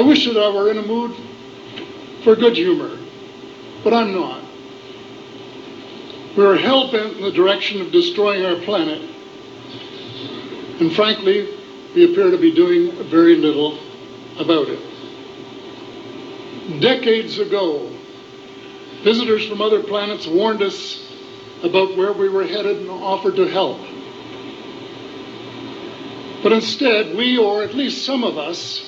I wish that I were in a mood for good humor, but I'm not. We are hell-bent in the direction of destroying our planet, and frankly, we appear to be doing very little about it. Decades ago, visitors from other planets warned us about where we were headed and offered to help. But instead, we, or at least some of us,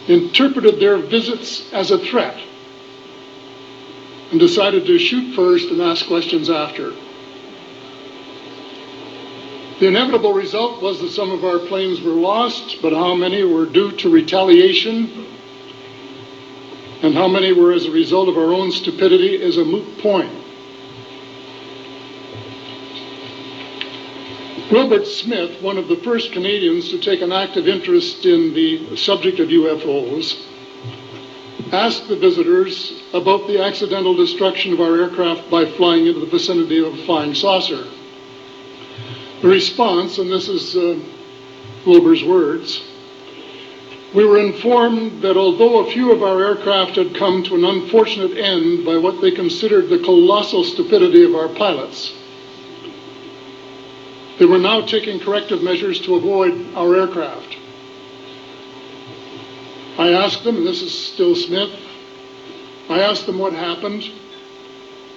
interpreted their visits as a threat and decided to shoot first and ask questions after. The inevitable result was that some of our planes were lost, but how many were due to retaliation and how many were as a result of our own stupidity is a moot point. Wilbert Smith, one of the first Canadians to take an active interest in the subject of UFOs, asked the visitors about the accidental destruction of our aircraft by flying into the vicinity of a flying saucer. The response, and this is Wilbur's words, we were informed that although a few of our aircraft had come to an unfortunate end by what they considered the colossal stupidity of our pilots, they were now taking corrective measures to avoid our aircraft. I asked them, and this is still Smith, I asked them what happened,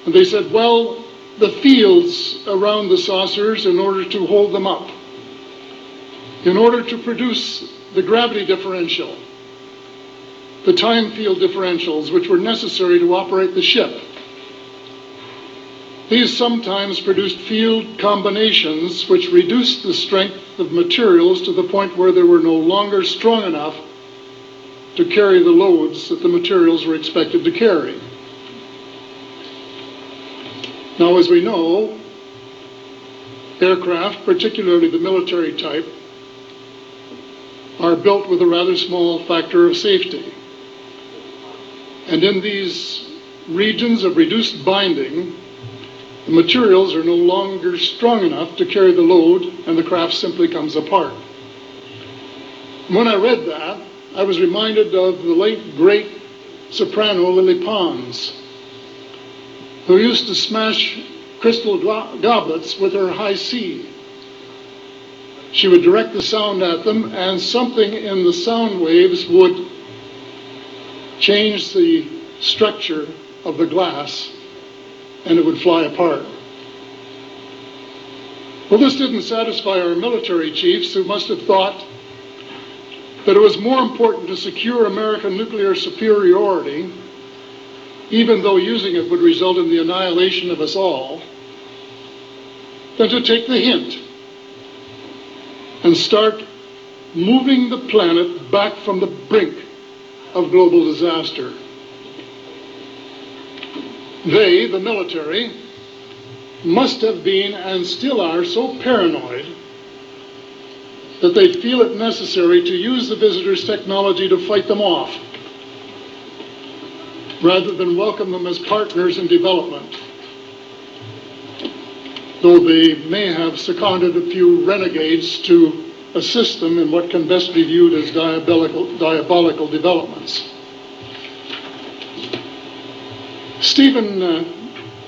and they said, well, the fields around the saucers, in order to hold them up, in order to produce the gravity differential, the time field differentials, which were necessary to operate the ship. These sometimes produced field combinations which reduced the strength of materials to the point where they were no longer strong enough to carry the loads that the materials were expected to carry. Now, as we know, aircraft, particularly the military type, are built with a rather small factor of safety. And in these regions of reduced binding, the materials are no longer strong enough to carry the load, and the craft simply comes apart. And when I read that, I was reminded of the late, great soprano Lily Pons, who used to smash crystal goblets with her high C. She would direct the sound at them, and something in the sound waves would change the structure of the glass, and it would fly apart. Well, this didn't satisfy our military chiefs, who must have thought that it was more important to secure American nuclear superiority, even though using it would result in the annihilation of us all, than to take the hint and start moving the planet back from the brink of global disaster. They, the military, must have been and still are so paranoid that they feel it necessary to use the visitors' technology to fight them off, rather than welcome them as partners in development, though they may have seconded a few renegades to assist them in what can best be viewed as diabolical developments. Stephen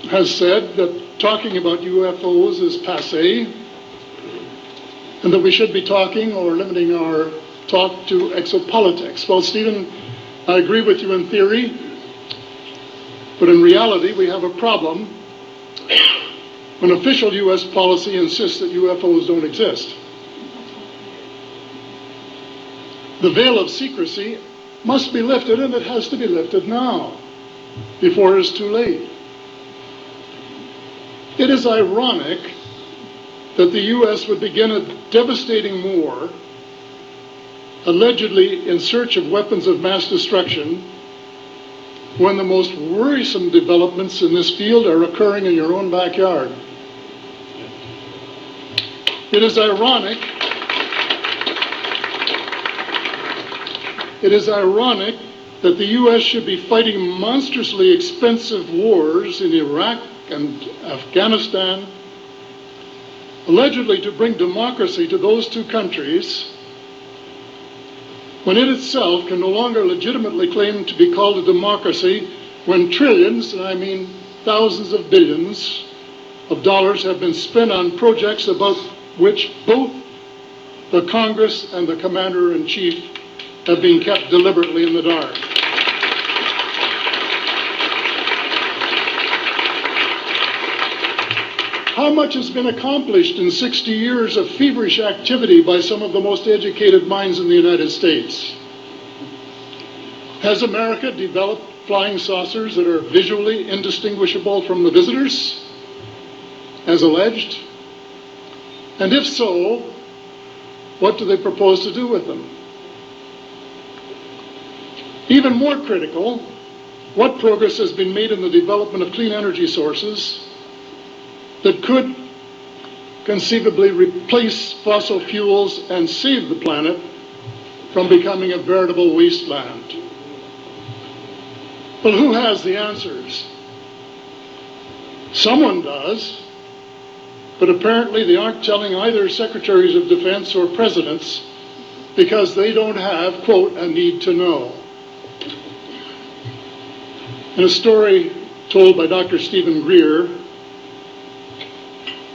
has said that talking about UFOs is passé, and that we should be talking or limiting our talk to exopolitics. Well, Stephen, I agree with you in theory, but in reality we have a problem when official U.S. policy insists that UFOs don't exist. The veil of secrecy must be lifted, and it has to be lifted now, before it is too late. It is ironic that the U.S. would begin a devastating war, allegedly in search of weapons of mass destruction, when the most worrisome developments in this field are occurring in your own backyard. It is ironic that the U.S. should be fighting monstrously expensive wars in Iraq and Afghanistan, allegedly to bring democracy to those two countries, when it itself can no longer legitimately claim to be called a democracy, when trillions, and I mean thousands of billions of dollars have been spent on projects about which both the Congress and the Commander-in-Chief have been kept deliberately in the dark. How much has been accomplished in 60 years of feverish activity by some of the most educated minds in the United States? Has America developed flying saucers that are visually indistinguishable from the visitors, as alleged? And if so, what do they propose to do with them? Even more critical, what progress has been made in the development of clean energy sources that could conceivably replace fossil fuels and save the planet from becoming a veritable wasteland? Well, who has the answers? Someone does, but apparently they aren't telling either secretaries of defense or presidents because they don't have, quote, a need to know. In a story told by Dr. Stephen Greer,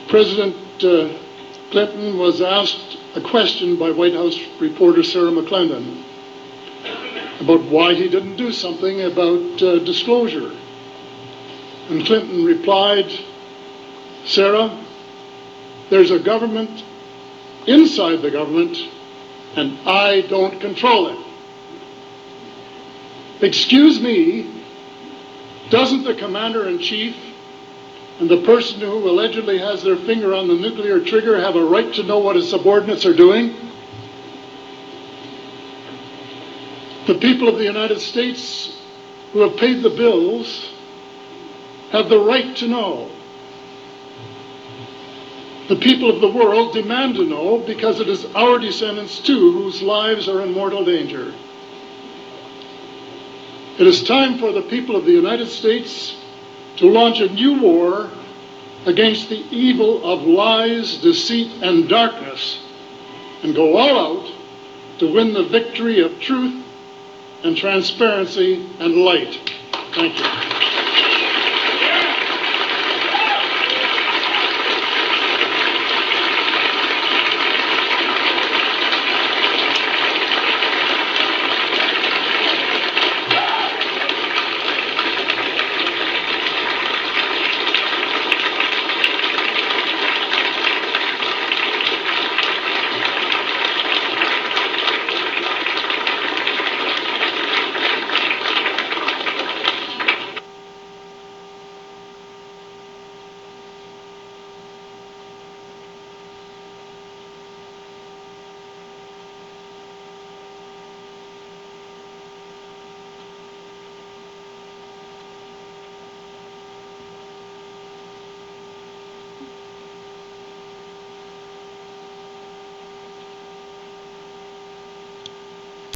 President Clinton was asked a question by White House reporter Sarah McClendon about why he didn't do something about disclosure. And Clinton replied, "Sarah, there's a government inside the government, and I don't control it." Excuse me, doesn't the Commander-in-Chief and the person who allegedly has their finger on the nuclear trigger have a right to know what his subordinates are doing? The people of the United States who have paid the bills have the right to know. The people of the world demand to know because it is our descendants too whose lives are in mortal danger. It is time for the people of the United States to launch a new war against the evil of lies, deceit, and darkness, and go all out to win the victory of truth and transparency and light. Thank you.